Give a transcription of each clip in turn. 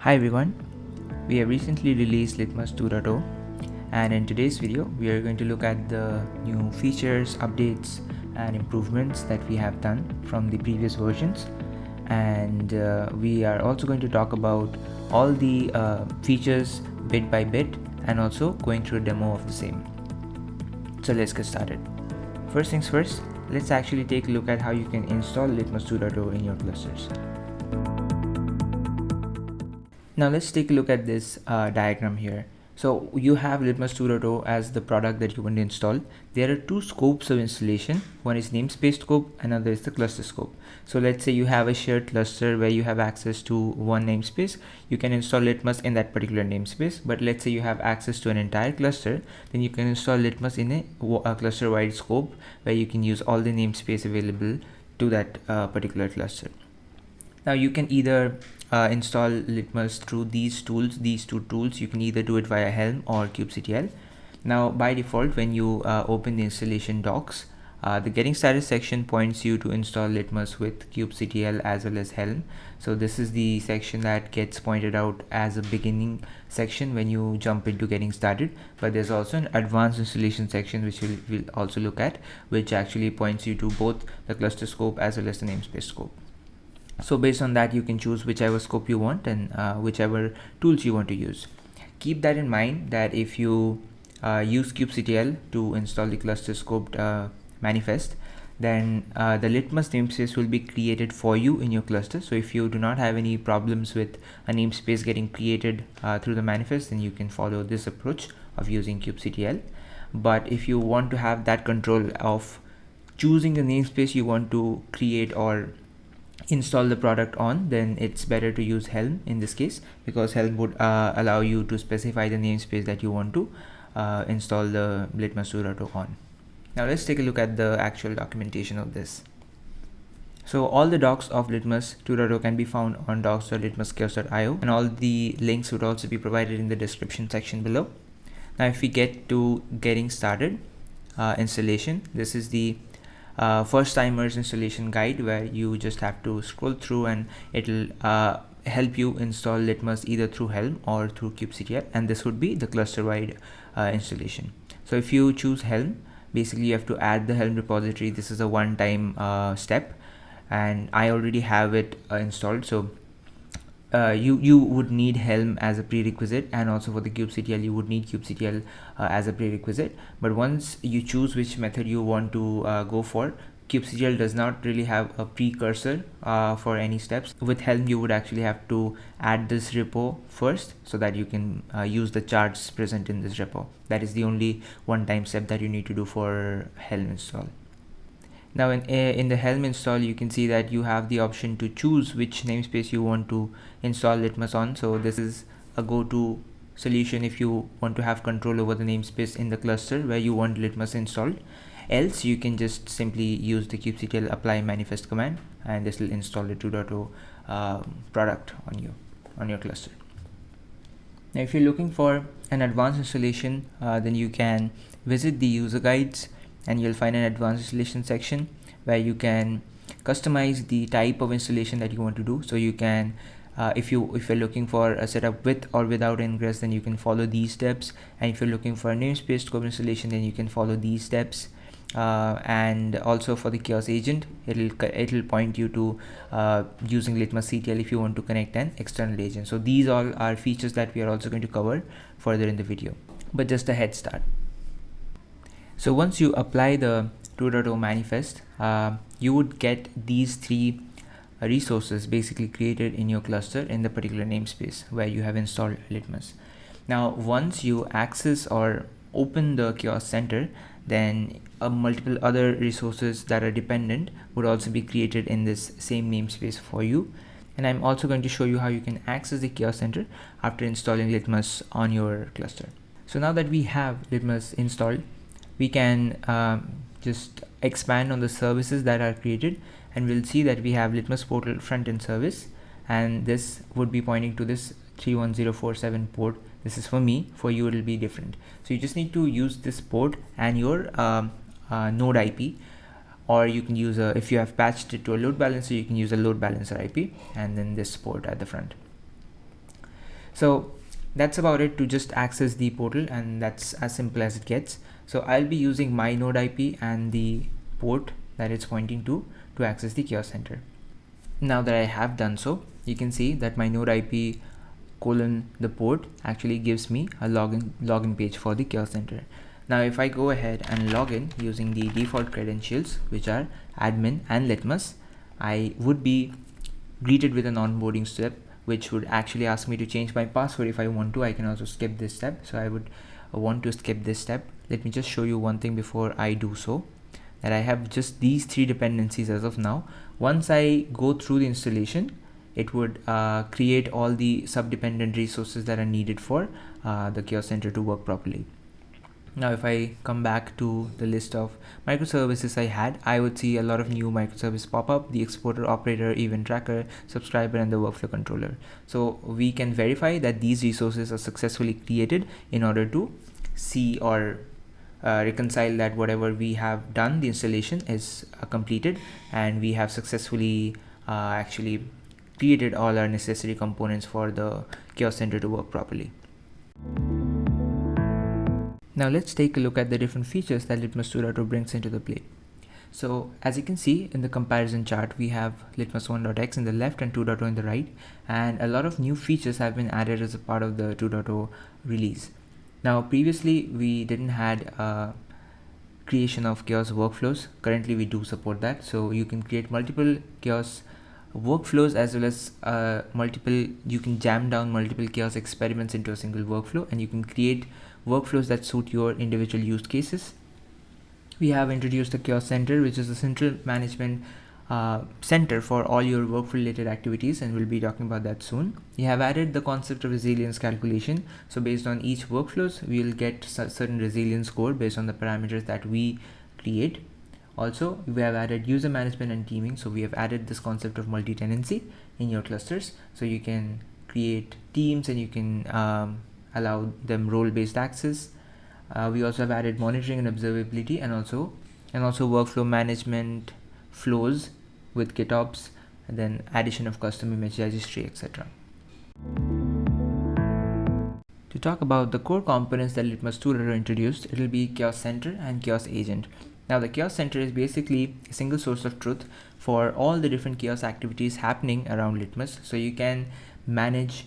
Hi everyone, we have recently released Litmus 2.0 and in today's video we are going to look at the new features, updates and improvements that we have done from the previous versions, and we are also going to talk about all the features bit by bit and also going through a demo of the same. So let's get started. First things first, let's actually take a look at how you can install Litmus 2.0 in your clusters. Now let's take a look at this diagram here. So you have Litmus 2.0 as the product that you want to install. There are two scopes of installation. One is namespace scope, another is the cluster scope. So let's say you have a shared cluster where you have access to one namespace. You can install Litmus in that particular namespace. But let's say you have access to an entire cluster, then you can install Litmus in a cluster-wide scope where you can use all the namespace available to that particular cluster. Now you can either install Litmus through these two tools. You can either do it via Helm or kubectl. Now by default, when you open the installation docs, the getting started section points you to install Litmus with kubectl as well as Helm. So this is the section that gets pointed out as a beginning section when you jump into getting started, but there's also an advanced installation section which we'll also look at, which actually points you to both the cluster scope as well as the namespace scope. So based on that, you can choose whichever scope you want and whichever tools you want to use. Keep that in mind that if you use kubectl to install the cluster scoped manifest, then the Litmus namespace will be created for you in your cluster. So if you do not have any problems with a namespace getting created through the manifest, then you can follow this approach of using kubectl. But if you want to have that control of choosing the namespace you want to create or install the product on, then it's better to use Helm in this case, because Helm would allow you to specify the namespace that you want to install the Litmus 2.0 on. Now let's take a look at the actual documentation of this. So all the docs of Litmus 2.0 can be found on docs.litmuschaos.io, and all the links would also be provided in the description section below. Now if we get to getting started installation, this is the first timers installation guide, where you just have to scroll through and it'll help you install Litmus either through Helm or through kubectl, and this would be the cluster wide installation. So if you choose Helm, basically you have to add the Helm repository. This is a one-time step, and I already have it installed. So you would need Helm as a prerequisite, and also for the kubectl you would need kubectl as a prerequisite. But once you choose which method you want to go for, kubectl does not really have a precursor for any steps. With Helm you would actually have to add this repo first so that you can use the charts present in this repo. That is the only one-time step that you need to do for Helm install. Now in the Helm install, you can see that you have the option to choose which namespace you want to install Litmus on. So this is a go-to solution if you want to have control over the namespace in the cluster where you want Litmus installed. Else you can just simply use the kubectl apply manifest command, and this will install the 2.0 product on your cluster. Now if you're looking for an advanced installation, then you can visit the user guides, and you'll find an advanced installation section where you can customize the type of installation that you want to do. So you can if you're looking for a setup with or without ingress, then you can follow these steps, and if you're looking for a namespace scope installation, then you can follow these steps. And also for the chaos agent, it'll point you to using LitmusCTL if you want to connect an external agent. So these all are features that we are also going to cover further in the video, but just a head start. So once you apply the 2.0 manifest, you would get these three resources basically created in your cluster in the particular namespace where you have installed Litmus. Now once you access or open the chaos center, then multiple other resources that are dependent would also be created in this same namespace for you. And I'm also going to show you how you can access the chaos center after installing Litmus on your cluster. So now that we have Litmus installed, we can just expand on the services that are created, and we'll see that we have Litmus portal front-end service, and this would be pointing to this 31047 port. This is for me. For you it will be different. So you just need to use this port and your node IP, or you can use if you have patched it to a load balancer, you can use a load balancer IP and then this port at the front. So that's about it to just access the portal, and that's as simple as it gets. So I'll be using my node IP and the port that it's pointing to access the Chaos Center. Now that I have done so, you can see that my node IP colon the port actually gives me a login page for the Chaos Center. Now if I go ahead and log in using the default credentials, which are admin and Litmus, I would be greeted with an onboarding step, which would actually ask me to change my password. If I want to, I can also skip this step. So I would want to skip this step. Let me just show you one thing before I do so, that I have just these 3 dependencies as of now. Once I go through the installation, it would create all the sub-dependent resources that are needed for the Chaos Center to work properly. Now if I come back to the list of microservices I had, I would see a lot of new microservices pop up: the exporter, operator, event tracker, subscriber, and the workflow controller. So we can verify that these resources are successfully created in order to see or reconcile that whatever we have done, the installation is completed, and we have successfully actually created all our necessary components for the Chaos Center to work properly. Now let's take a look at the different features that Litmus 2.0 brings into the play. So as you can see in the comparison chart, we have Litmus 1.x in the left and 2.0 in the right, and a lot of new features have been added as a part of the 2.0 release. Now previously we didn't had creation of chaos workflows. Currently we do support that, so you can create multiple chaos workflows as well as you can jam down multiple chaos experiments into a single workflow, and you can create workflows that suit your individual use cases. We have introduced the Chaos Center, which is a central management center for all your workflow related activities, and we'll be talking about that soon. We have added the concept of resilience calculation. So based on each workflows, we'll get certain resilience score based on the parameters that we create. Also, we have added user management and teaming. So we have added this concept of multi-tenancy in your clusters, so you can create teams and you can allow them role-based access. We also have added monitoring and observability, and also workflow management flows with Gitops, and then addition of custom image registry, etc. To talk about the core components that Litmus 2.0 introduced, it will be Chaos Center and Chaos Agent. Now the Chaos Center is basically a single source of truth for all the different chaos activities happening around Litmus. So you can manage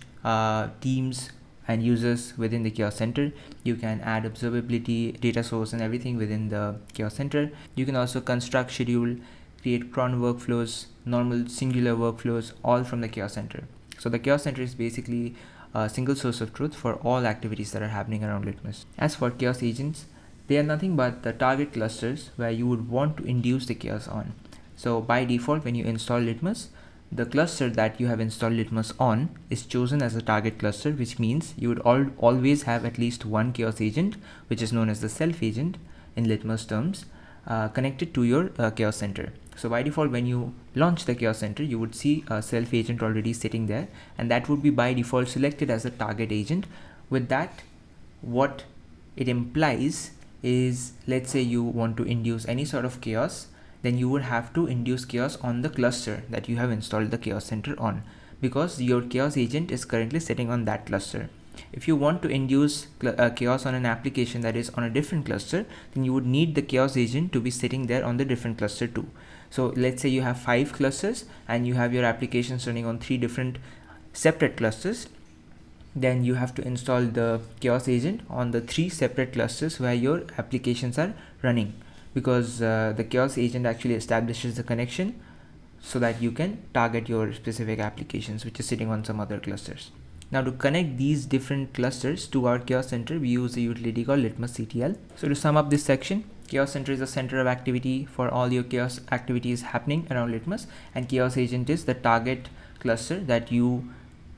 teams and users within the Chaos Center. You can add observability, data source, and everything within the Chaos Center. You can also construct, schedule, create cron workflows, normal singular workflows, all from the Chaos Center. So the Chaos Center is basically a single source of truth for all activities that are happening around Litmus. As for chaos agents, they are nothing but the target clusters where you would want to induce the chaos on. So by default, when you install Litmus, the cluster that you have installed Litmus on is chosen as a target cluster, which means you would always have at least one chaos agent, which is known as the self agent in Litmus terms, connected to your Chaos Center. So by default, when you launch the Chaos Center, you would see a self agent already sitting there, and that would be by default selected as a target agent. With that, what it implies is, let's say you want to induce any sort of chaos, then you would have to induce chaos on the cluster that you have installed the Chaos Center on, because your chaos agent is currently sitting on that cluster. If you want to induce chaos on an application that is on a different cluster, then you would need the chaos agent to be sitting there on the different cluster too. So let's say you have 5 clusters and you have your applications running on 3 different separate clusters, then you have to install the chaos agent on the 3 separate clusters where your applications are running, because the chaos agent actually establishes the connection so that you can target your specific applications which is sitting on some other clusters. Now to connect these different clusters to our Chaos Center, we use a utility called LitmusCTL. So to sum up this section, Chaos Center is a center of activity for all your chaos activities happening around Litmus, and Chaos Agent is the target cluster that you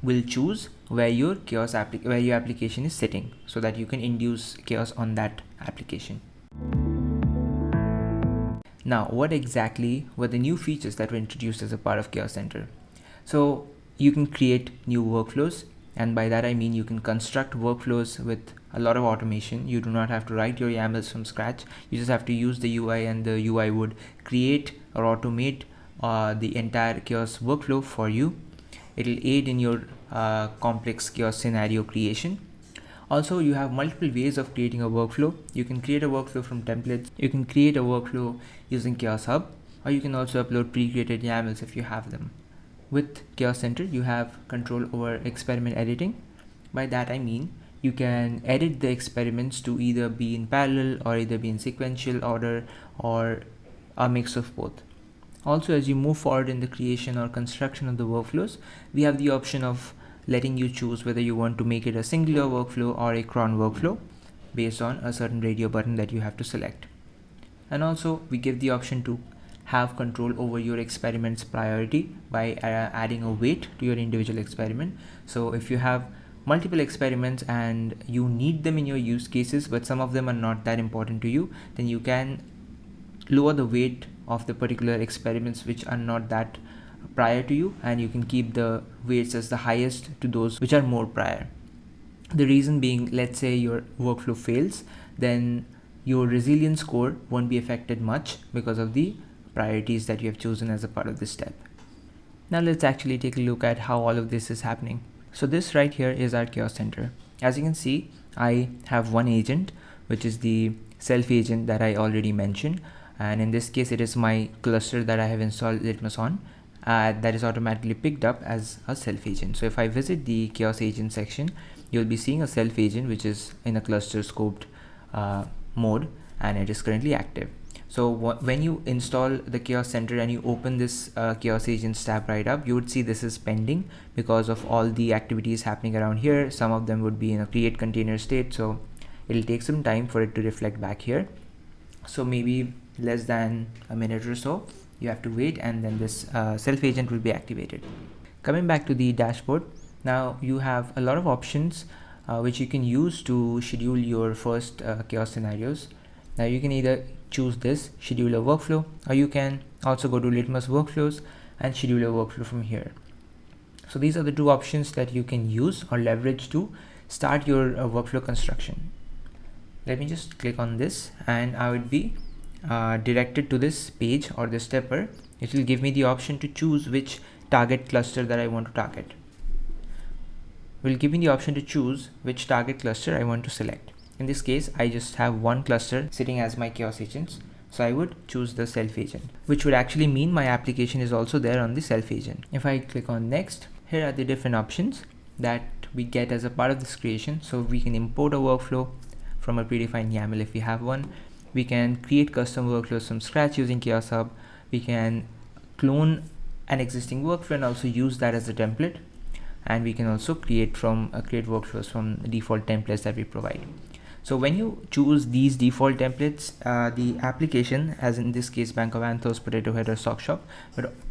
will choose where your application is sitting, so that you can induce chaos on that application. Now, what exactly were the new features that were introduced as a part of Chaos Center? So you can create new workflows, and by that I mean you can construct workflows with a lot of automation. You do not have to write your YAMLs from scratch. You just have to use the UI, and the UI would create or automate the entire chaos workflow for you. It will aid in your complex chaos scenario creation. Also, you have multiple ways of creating a workflow. You can create a workflow from templates. You can create a workflow using Chaos Hub, or you can also upload pre-created YAMLs if you have them. With Chaos Center, you have control over experiment editing. By that I mean you can edit the experiments to either be in parallel or either be in sequential order or a mix of both. Also, as you move forward in the creation or construction of the workflows, we have the option of letting you choose whether you want to make it a singular workflow or a cron workflow based on a certain radio button that you have to select. And also we give the option to have control over your experiment's priority by adding a weight to your individual experiment. So if you have multiple experiments and you need them in your use cases, but some of them are not that important to you, then you can lower the weight of the particular experiments which are not that prior to you, and you can keep the weights as the highest to those which are more prior. The reason being, let's say your workflow fails, then your resilience score won't be affected much because of the priorities that you have chosen as a part of this step. Now let's actually take a look at how all of this is happening. So this right here is our Chaos Center. As you can see, I have one agent, which is the self agent that I already mentioned, and in this case it is my cluster that I have installed Litmus on. That is automatically picked up as a self agent. So if I visit the Chaos agent section, you'll be seeing a self agent which is in a cluster scoped mode, and it is currently active. So when you install the Chaos Center and you open this Chaos Agents tab right up, you would see this is pending because of all the activities happening around here. Some of them would be in a create container state, so it'll take some time for it to reflect back here. So maybe less than a minute or so you have to wait, and then this self agent will be activated. Coming back to the dashboard, now you have a lot of options which you can use to schedule your first chaos scenarios. Now you can either choose this schedule a workflow, or you can also go to Litmus workflows and schedule a workflow from here. So these are the two options that you can use or leverage to start your workflow construction. Let me just click on this and I would be directed to this page or this stepper. It will give me the option to choose which target cluster that I want to target. It will give me the option to choose which target cluster I want to select. In this case, I just have one cluster sitting as my chaos agents, so I would choose the self agent, which would actually mean my application is also there on the self agent. If I click on next, here are the different options that we get as a part of this creation. So we can import a workflow from a predefined YAML if we have one. We can create custom workflows from scratch using Chaos Hub. We can clone an existing workflow and also use that as a template. And we can also create workflows from the default templates that we provide. So when you choose these default templates, the application, as in this case Bank of Anthos, Potato Head, or Sock Shop,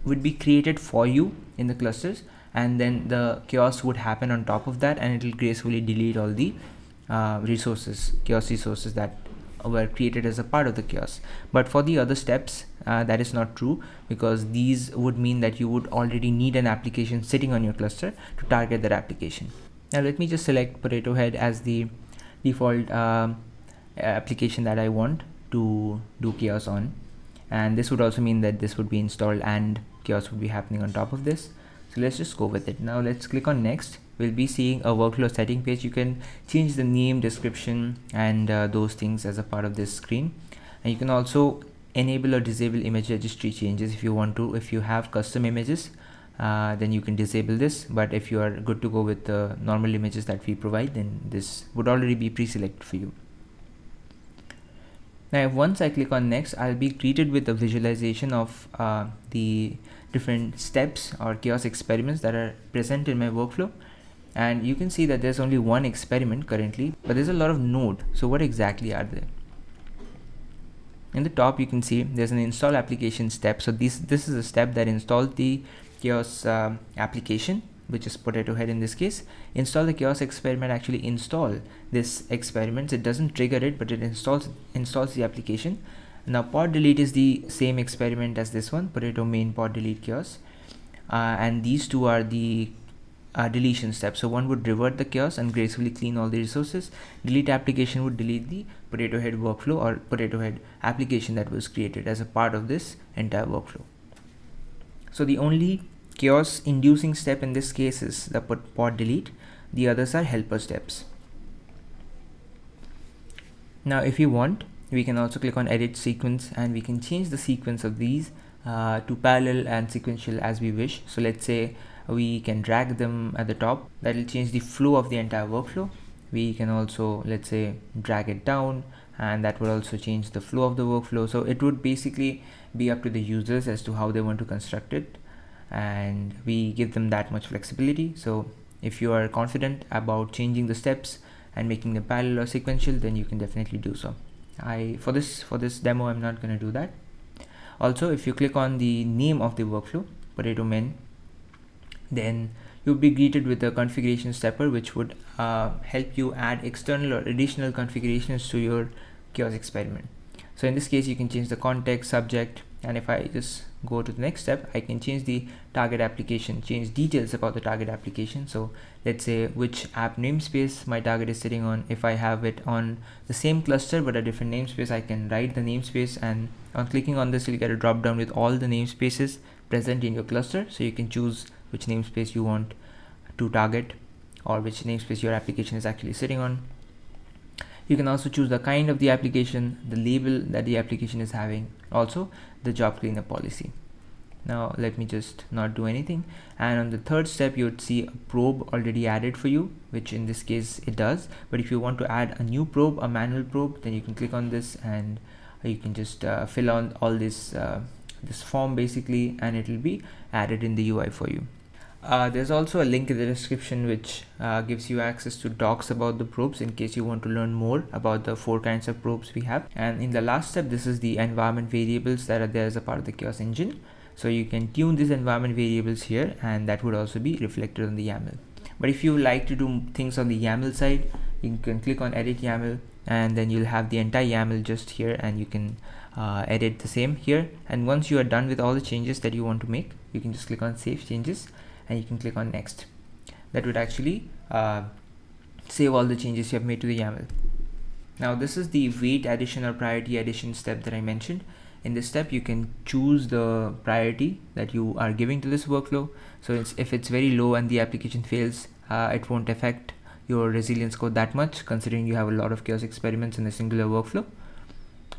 would be created for you in the clusters, and then the chaos would happen on top of that, and it will gracefully delete all the chaos resources that were created as a part of the chaos. But for the other steps, that is not true, because these would mean that you would already need an application sitting on your cluster to target that application. Now let me just select Potato Head as the default application that I want to do chaos on, and this would also mean that this would be installed and chaos would be happening on top of this. So let's just go with it. Now let's click on next. We'll be seeing a workflow setting page. You can change the name, description, and those things as a part of this screen, and you can also enable or disable image registry changes if you want to. If you have custom images, then you can disable this, but if you are good to go with the normal images that we provide, then this would already be pre-selected for you. Now once I click on next, I'll be greeted with a visualization of the different steps or chaos experiments that are present in my workflow, and you can see that there's only one experiment currently, but there's a lot of node. So what exactly are they? In the top you can see there's an install application step. So this is a step that installs the chaos application, which is Potato Head in this case. Install the chaos experiment actually install this experiment. It doesn't trigger it, but it installs the application. Now pod delete is the same experiment as this one, Potato main pod delete chaos, and these two are the deletion steps. So one would revert the chaos and gracefully clean all the resources. Delete application would delete the Potato Head workflow or Potato Head application that was created as a part of this entire workflow. So the only chaos inducing step in this case is the pod delete. The others are helper steps. Now if you want, we can also click on edit sequence, and we can change the sequence of these to parallel and sequential as we wish. So let's say we can drag them at the top. That will change the flow of the entire workflow. We can also, let's say, drag it down, and that will also change the flow of the workflow. So it would basically be up to the users as to how they want to construct it, and we give them that much flexibility. So if you are confident about changing the steps and making them parallel or sequential, then you can definitely do so. For this demo, I'm not going to do that. Also, if you click on the name of the workflow, potato men, then you'll be greeted with a configuration stepper, which would help you add external or additional configurations to your chaos experiment. So in this case, you can change the context, subject, and if I just go to the next step, I can change the target application, change details about the target application. So let's say which app namespace my target is sitting on. If I have it on the same cluster but a different namespace, I can write the namespace, and on clicking on this, you'll get a drop down with all the namespaces present in your cluster. So you can choose which namespace you want to target, or which namespace your application is actually sitting on. You can also choose the kind of the application, the label that the application is having, also the job cleanup policy. Now let me just not do anything, and on the third step you would see a probe already added for you, which in this case it does. But if you want to add a new probe, a manual probe, then you can click on this, and you can just fill on all this form basically, and it will be added in the UI for you. There's also a link in the description which gives you access to docs about the probes in case you want to learn more about the 4 kinds of probes we have. And in the last step, this is the environment variables that are there as a part of the chaos engine. So you can tune these environment variables here, and that would also be reflected on the YAML. But if you like to do things on the YAML side, you can click on edit YAML, and then you'll have the entire YAML just here, and you can edit the same here. And once you are done with all the changes that you want to make, you can just click on save changes, and you can click on next. That would actually save all the changes you have made to the YAML. Now this is the weight addition or priority addition step that I mentioned. In this step, you can choose the priority that you are giving to this workflow. So if it's very low and the application fails, it won't affect your resilience code that much, considering you have a lot of chaos experiments in a singular workflow.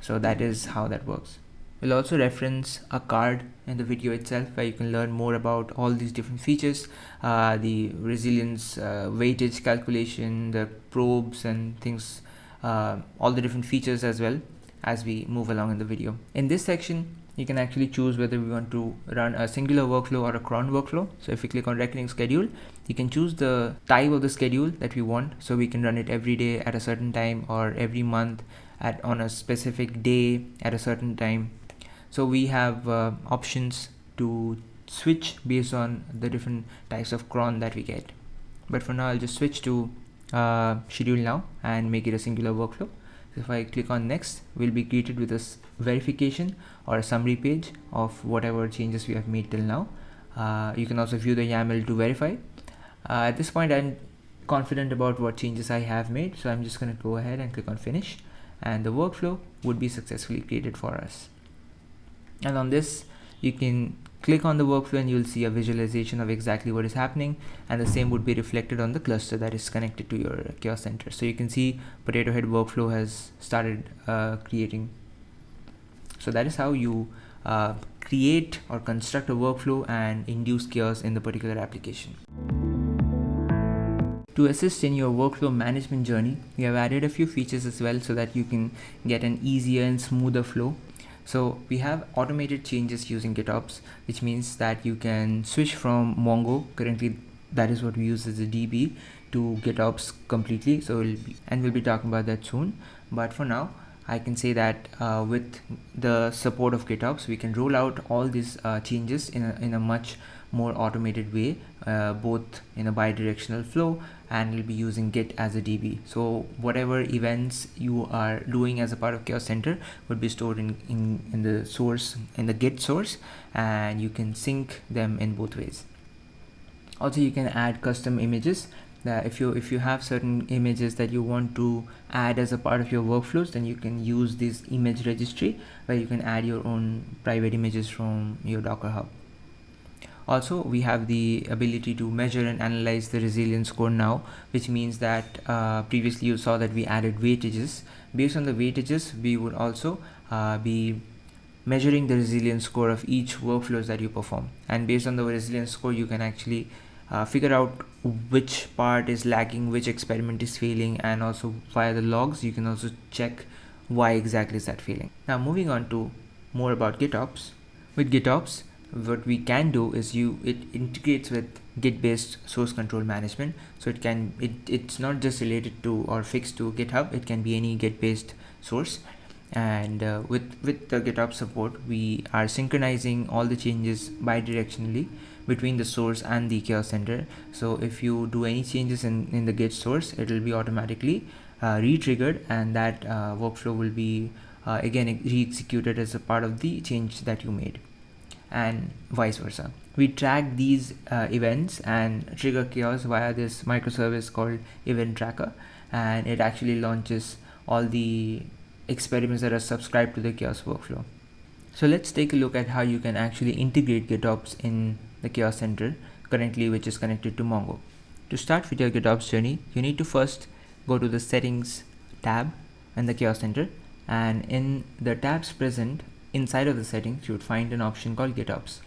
So that is how that works. We'll also reference a card in the video itself where you can learn more about all these different features, the resilience, weightage calculation, the probes and things, all the different features as well as we move along in the video. In this section, you can actually choose whether we want to run a singular workflow or a cron workflow. So if you click on recurring schedule, you can choose the type of the schedule that we want. So we can run it every day at a certain time, or every month on a specific day at a certain time. So we have options to switch based on the different types of cron that we get. But for now, I'll just switch to schedule now and make it a singular workflow. So if I click on next, we'll be greeted with this verification or a summary page of whatever changes we have made till now. You can also view the YAML to verify. At this point, I'm confident about what changes I have made, so I'm just going to go ahead and click on finish, and the workflow would be successfully created for us. And on this, you can click on the workflow and you'll see a visualization of exactly what is happening, and the same would be reflected on the cluster that is connected to your chaos center. So you can see potato head workflow has started creating. So that is how you create or construct a workflow and induce chaos in the particular application. To assist in your workflow management journey, we have added a few features as well so that you can get an easier and smoother flow. So we have automated changes using Gitops, which means that you can switch from Mongo, currently that is what we use as a DB, to Gitops completely. So we'll be talking about that soon. But for now, I can say that with the support of Gitops, we can roll out all these changes in a much more automated way, both in a bi-directional flow, and we'll be using Git as a DB. So whatever events you are doing as a part of Chaos Center would be stored in the source, in the Git source, and you can sync them in both ways. Also, you can add custom images. If you have certain images that you want to add as a part of your workflows, then you can use this image registry where you can add your own private images from your Docker Hub. Also, we have the ability to measure and analyze the resilience score now, which means that previously you saw that we added weightages. Based on the weightages, we would also be measuring the resilience score of each workflows that you perform, and based on the resilience score you can actually figure out which part is lagging, which experiment is failing, and also via the logs you can also check why exactly is that failing. Now moving on to more about Gitops. With Gitops, what we can do is it integrates with Git based source control management, so it's not just related to or fixed to GitHub, it can be any Git based source. And with the GitOps support, we are synchronizing all the changes bidirectionally between the source and the chaos center. So if you do any changes in the Git source, it will be automatically re-triggered, and that workflow will be again re-executed as a part of the change that you made, and vice versa. We track these events and trigger chaos via this microservice called event tracker, and it actually launches all the experiments that are subscribed to the chaos workflow. So let's take a look at how you can actually integrate Gitops in the chaos center currently, which is connected to Mongo. To start with your Gitops journey, you need to first go to the settings tab in the chaos center, and in the tabs present inside of the settings you would find an option called Gitops.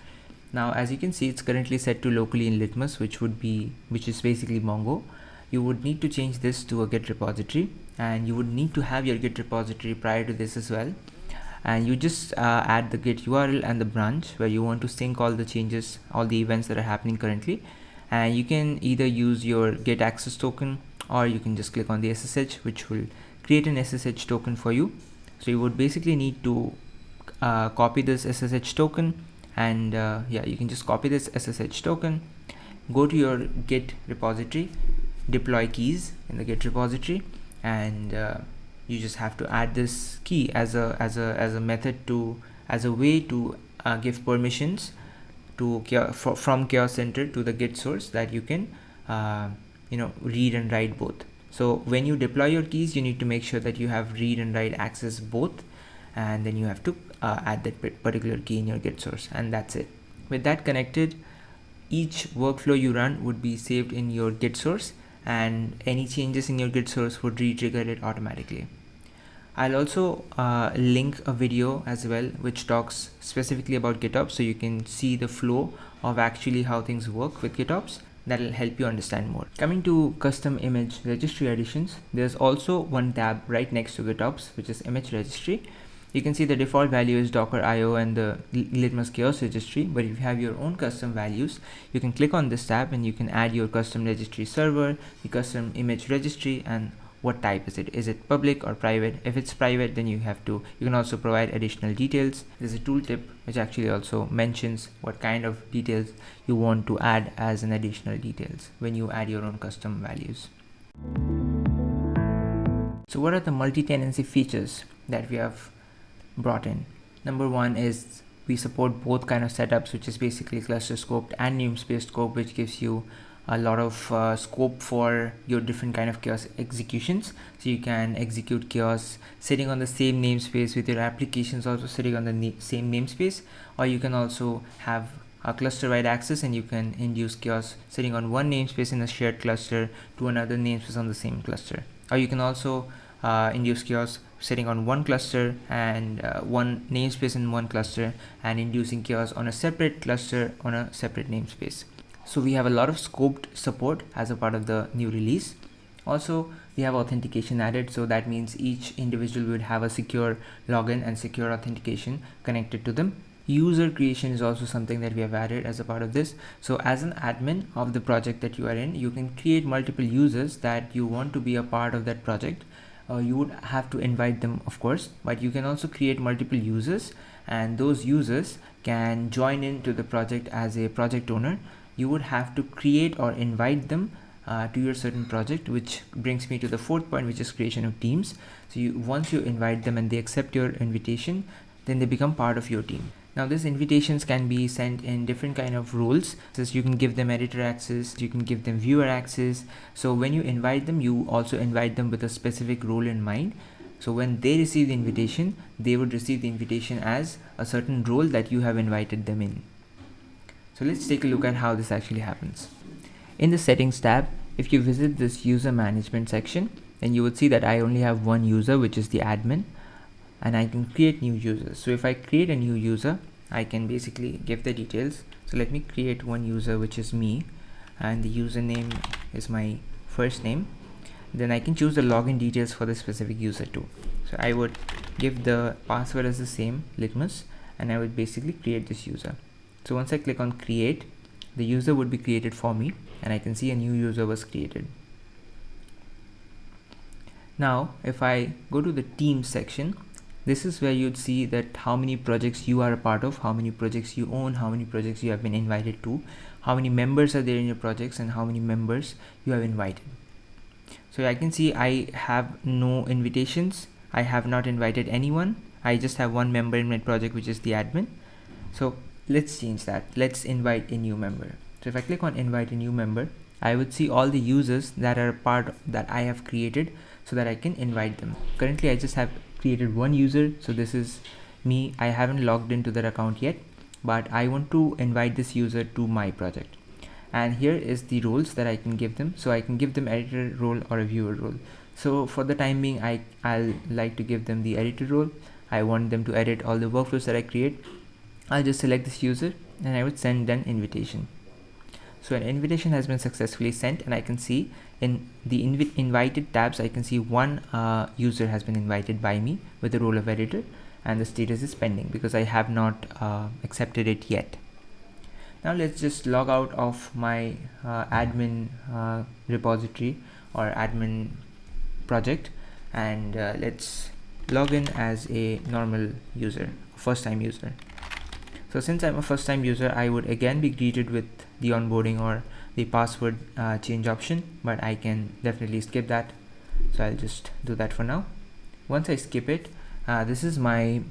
Now as you can see, it's currently set to locally in Litmus, which is basically Mongo. You would need to change this to a Git repository, and you would need to have your Git repository prior to this as well. And you just add the Git URL and the branch where you want to sync all the changes, all the events that are happening currently. And you can either use your Git access token, or you can just click on the SSH, which will create an SSH token for you. So you would basically need to copy this SSH token, and you can just copy this SSH token, go to your Git repository, deploy keys in the Git repository, and you just have to add this key as a method as a way to give permissions to from chaos center to the Git source, that you can read and write both. So when you deploy your keys, you need to make sure that you have read and write access both, and then you have to add that particular key in your Git source, and that's it. With that connected, each workflow you run would be saved in your Git source, and any changes in your Git source would re-trigger it automatically. I'll also link a video as well which talks specifically about Gitops, so you can see the flow of actually how things work with Gitops. That'll help you understand more. Coming to custom image registry additions, there's also one tab right next to Gitops, which is image registry. You can see the default value is Docker IO and the LitmusChaos registry, but if you have your own custom values, you can click on this tab and you can add your custom registry server, the custom image registry, and what type is it. Is it public or private? If it's private, then you can also provide additional details. There's a tooltip which actually also mentions what kind of details you want to add as an additional details when you add your own custom values. So what are the multi-tenancy features that we have brought in? Number one is we support both kind of setups, which is basically cluster scoped and namespace scope, which gives you a lot of scope for your different kind of chaos executions. So you can execute chaos sitting on the same namespace with your applications also sitting on the same namespace, or you can also have a cluster wide access and you can induce chaos sitting on one namespace in a shared cluster to another namespace on the same cluster, or you can also induce chaos sitting on one cluster and one namespace in one cluster and inducing chaos on a separate cluster on a separate namespace. So we have a lot of scoped support as a part of the new release. Also, we have authentication added, so that means each individual would have a secure login and secure authentication connected to them. User creation is also something that we have added as a part of this. So as an admin of the project that you are in, you can create multiple users that you want to be a part of that project. You would have to invite them, of course, but you can also create multiple users, and those users can join into the project as a project owner. You would have to create or invite them to your certain project, which brings me to the fourth point, which is creation of teams. So once you invite them and they accept your invitation, then they become part of your team. Now these invitations can be sent in different kind of roles. So you can give them editor access, you can give them viewer access. So when you invite them, you also invite them with a specific role in mind. So when they receive the invitation, they would receive the invitation as a certain role that you have invited them in. So let's take a look at how this actually happens. In the settings tab, if you visit this user management section, then you would see that I only have one user, which is the admin, and I can create new users. So if I create a new user, I can basically give the details. So let me create one user, which is me, and the username is my first name. Then I can choose the login details for the specific user too. So I would give the password as the same, Litmus, and I would basically create this user. So once I click on create, the user would be created for me, and I can see a new user was created. Now if I go to the team section, this is where you'd see that how many projects you are a part of, how many projects you own, how many projects you have been invited to, how many members are there in your projects, and how many members you have invited. So I can see I have no invitations, I have not invited anyone, I just have one member in my project, which is the admin. So let's change that. Let's invite a new member. So if I click on invite a new member, I would see all the users that are a part that I have created so that I can invite them. Currently I just have created one user, so this is me. I haven't logged into their account yet, but I want to invite this user to my project. And here is the roles that I can give them. So I can give them editor role or a viewer role. So for the time being, I'll like to give them the editor role. I want them to edit all the workflows that I create. I'll just select this user and I would send an invitation. So an invitation has been successfully sent, and I can see in the invited tabs, I can see one user has been invited by me with the role of editor, and the status is pending because I have not accepted it yet. Now let's just log out of my admin repository or admin project, and let's log in as a normal user, first time user. So since I'm a first time user, I would again be greeted with the onboarding or the password change option, but I can definitely skip that. So I'll just do that for now. Once I skip it, this is my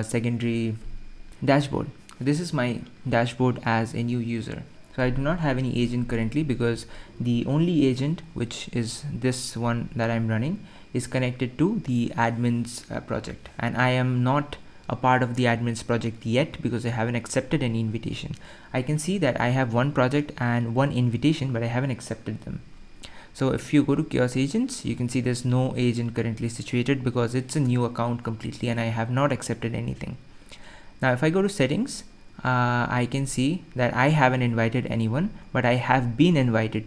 secondary dashboard. This is my dashboard as a new user. So I do not have any agent currently because the only agent, which is this one that I'm running, is connected to the admin's project, and I am not a part of the admin's project yet because I haven't accepted any invitation. I can see that I have one project and one invitation, but I haven't accepted them. So if you go to Chaos Agents, you can see there's no agent currently situated because it's a new account completely and I have not accepted anything. Now if I go to settings, I can see that I haven't invited anyone, but I have been invited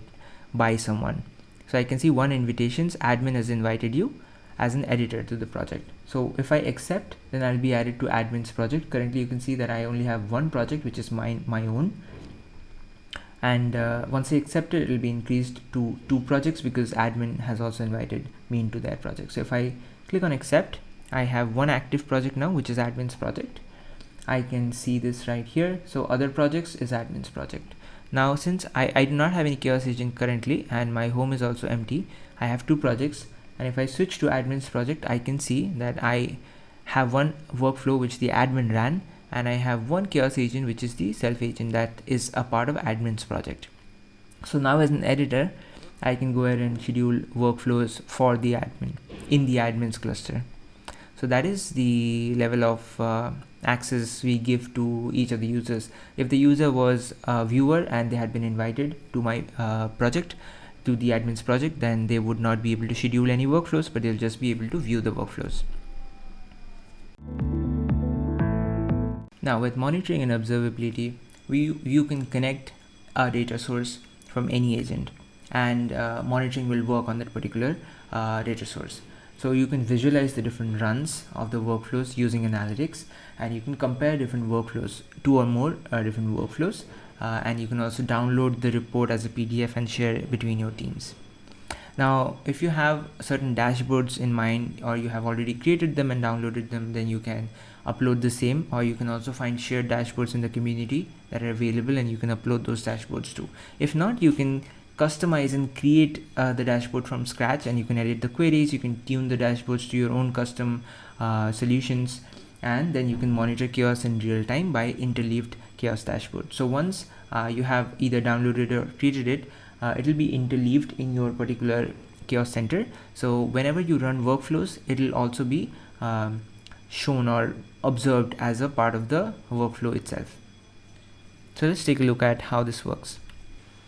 by someone. So I can see one invitations, admin has invited you as an editor to the project. So if I accept, then I'll be added to admin's project. Currently you can see that I only have one project, which is my own, and once I accept it, it will be increased to 2 projects because admin has also invited me into their project. So if I click on accept, I have one active project now, which is admin's project. I can see this right here. So other projects is admin's project. Now since I do not have any Chaos agent currently and my home is also empty, I have 2 projects. And if I switch to admin's project, I can see that I have one workflow which the admin ran, and I have one Chaos agent which is the self agent that is a part of admin's project. So now as an editor, I can go ahead and schedule workflows for the admin in the admin's cluster. So that is the level of access we give to each of the users. If the user was a viewer and they had been invited to my project, to the admin's project, then they would not be able to schedule any workflows, but they'll just be able to view the workflows. Now with monitoring and observability, you can connect a data source from any agent, and monitoring will work on that particular data source. So you can visualize the different runs of the workflows using analytics, and you can compare different workflows, 2 or more different workflows, and you can also download the report as a PDF and share it between your teams. Now if you have certain dashboards in mind, or you have already created them and downloaded them, then you can upload the same, or you can also find shared dashboards in the community that are available and you can upload those dashboards too. If not, you can customize and create the dashboard from scratch, and you can edit the queries, you can tune the dashboards to your own custom solutions, and then you can monitor chaos in real time by interleaved chaos dashboard. So once you have either downloaded or created it, it will be interleaved in your particular chaos center. So whenever you run workflows, it will also be shown or observed as a part of the workflow itself. So let's take a look at how this works.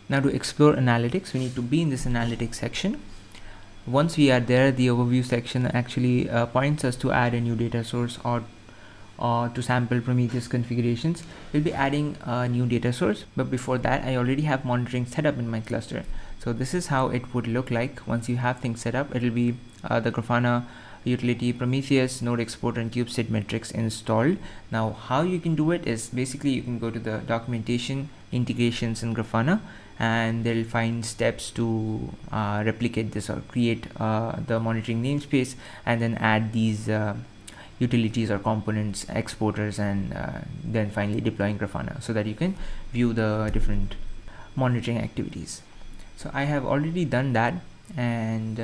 Now to explore analytics, we need to be in this analytics section. Once we are there, the overview section actually points us to add a new data source or to sample Prometheus configurations. We'll be adding a new data source, but before that I already have monitoring set up in my cluster. So this is how it would look like once you have things set up. It'll be the Grafana utility, Prometheus, node exporter, and kubestate metrics installed. Now how you can do it is basically you can go to the documentation, integrations in Grafana, and they'll find steps to replicate this or create the monitoring namespace, and then add these utilities or components, exporters, and then finally deploying Grafana so that you can view the different monitoring activities. So I have already done that, and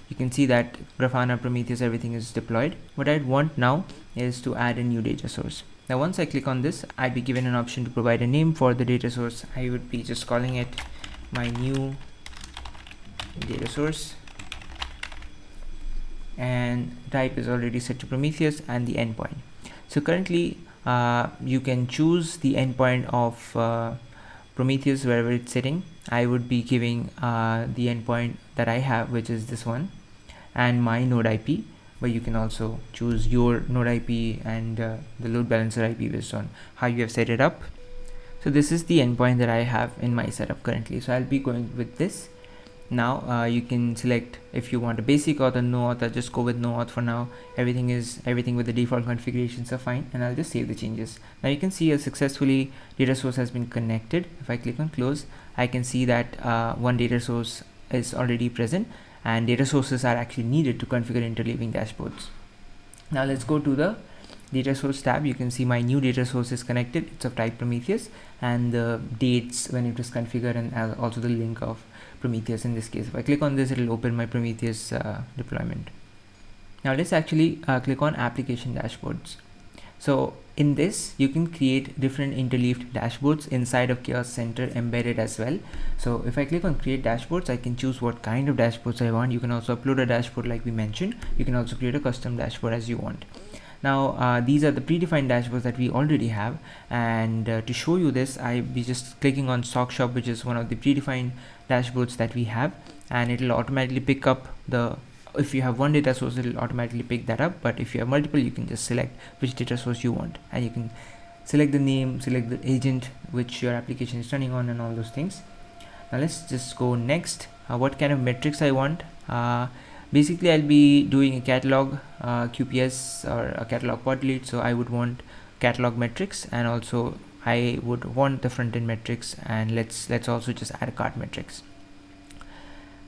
you can see that Grafana, Prometheus, everything is deployed. What I'd want now is to add a new data source. Now once I click on this, I'd be given an option to provide a name for the data source. I would be just calling it my new data source, and type is already set to Prometheus, and the endpoint. So currently you can choose the endpoint of Prometheus wherever it's sitting. I would be giving the endpoint that I have, which is this one, and my node IP, but you can also choose your node IP and the load balancer IP based on how you have set it up. So this is the endpoint that I have in my setup currently, so I'll be going with this. Now you can select if you want a basic auth or no auth. I'll just go with no auth for now. Everything with the default configurations are fine, and I'll just save the changes. Now you can see a successfully data source has been connected. If I click on close, I can see that one data source is already present, and data sources are actually needed to configure interleaving dashboards. Now let's go to the data source tab. You can see my new data source is connected. It's of type Prometheus, and the dates when it was configured, and also the link of Prometheus in this case. If I click on this, it will open my Prometheus deployment. Now let's actually click on application dashboards. So in this, you can create different interleaved dashboards inside of Chaos Center embedded as well. So if I click on create dashboards, I can choose what kind of dashboards I want. You can also upload a dashboard like we mentioned. You can also create a custom dashboard as you want. Now these are the predefined dashboards that we already have, and to show you this, I'll be just clicking on stock shop, which is one of the predefined dashboards that we have, and it will automatically pick up if you have one data source, it will automatically pick that up, but if you have multiple, you can just select which data source you want, and you can select the name, select the agent which your application is running on, and all those things. Now let's just go next. What kind of metrics I want. Basically I'll be doing a catalog QPS or a catalog pod delete, so I would want catalog metrics, and also I would want the front-end metrics, and let's also just add a cart metrics.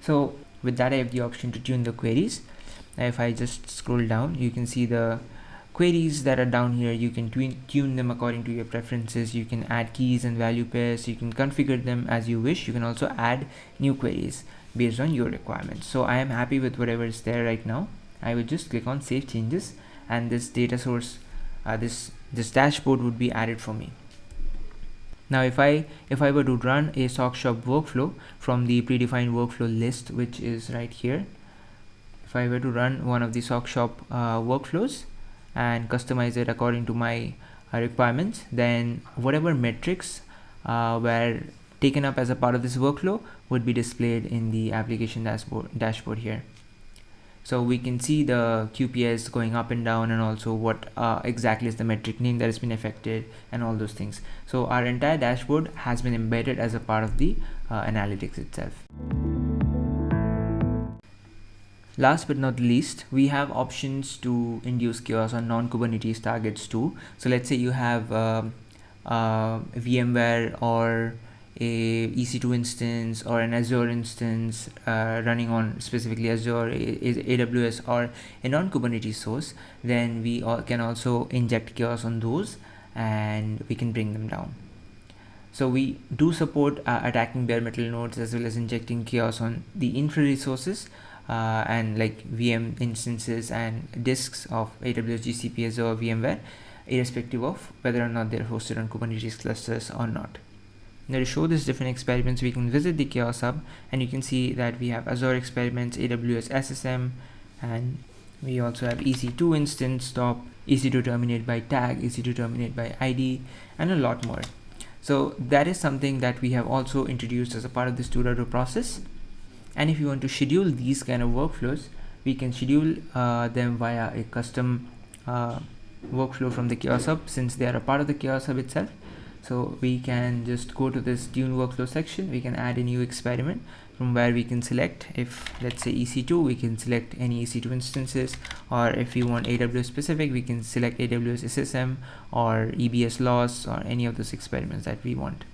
So with that, I have the option to tune the queries. Now if I just scroll down, you can see the queries that are down here. You can tune them according to your preferences. You can add keys and value pairs. You can configure them as you wish. You can also add new queries based on your requirements. So I am happy with whatever is there right now. I would just click on save changes, and this data source, this dashboard would be added for me. Now if I were to run a sock shop workflow from the predefined workflow list, which is right here, if I were to run one of the sock shop workflows and customize it according to my requirements, then whatever metrics were taken up as a part of this workflow would be displayed in the application dashboard here. So we can see the QPS going up and down, and also what exactly is the metric name that has been affected, and all those things. So our entire dashboard has been embedded as a part of the analytics itself. Last but not least, we have options to induce chaos on non-Kubernetes targets too. So let's say you have VMware or a EC2 instance or an Azure instance running on specifically Azure, AWS, or a non-Kubernetes source, then we can also inject chaos on those, and we can bring them down. So we do support attacking bare metal nodes as well as injecting chaos on the infra resources and like VM instances and disks of AWS, GCP, Azure, VMware, irrespective of whether or not they're hosted on Kubernetes clusters or not. Now to show these different experiments, we can visit the Chaos Hub, and you can see that we have Azure experiments, AWS SSM, and we also have EC2 instance, stop, EC2 terminate by tag, EC2 terminate by ID, and a lot more. So that is something that we have also introduced as a part of this 2.0 process. And if you want to schedule these kind of workflows, we can schedule them via a custom workflow from the Chaos Hub, since they are a part of the Chaos Hub itself. So we can just go to this tune workflow section. We can add a new experiment from where we can select, if let's say EC2, we can select any EC2 instances, or if we want AWS specific, we can select AWS SSM or EBS loss or any of those experiments that we want.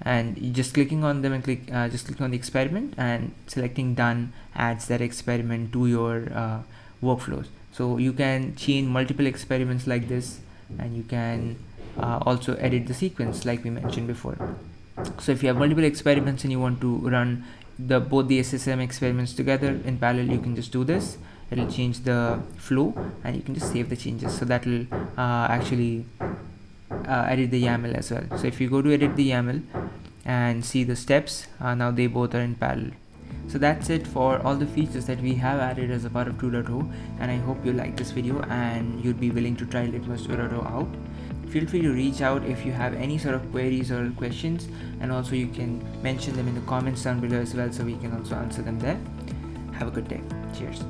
And just clicking on them and just click on the experiment and selecting done adds that experiment to your workflows. So you can chain multiple experiments like this, and you can also edit the sequence like we mentioned before. So if you have multiple experiments and you want to run both the SSM experiments together in parallel, you can just do this. It'll change the flow, and you can just save the changes. So that will actually edit the YAML as well. So if you go to edit the YAML and see the steps, now they both are in parallel. So that's it for all the features that we have added as a part of 2.0, and I hope you like this video and you'd be willing to try Litmus 2.0 out. Feel free to reach out if you have any sort of queries or questions, and also you can mention them in the comments down below as well, so we can also answer them there. Have a good day. Cheers.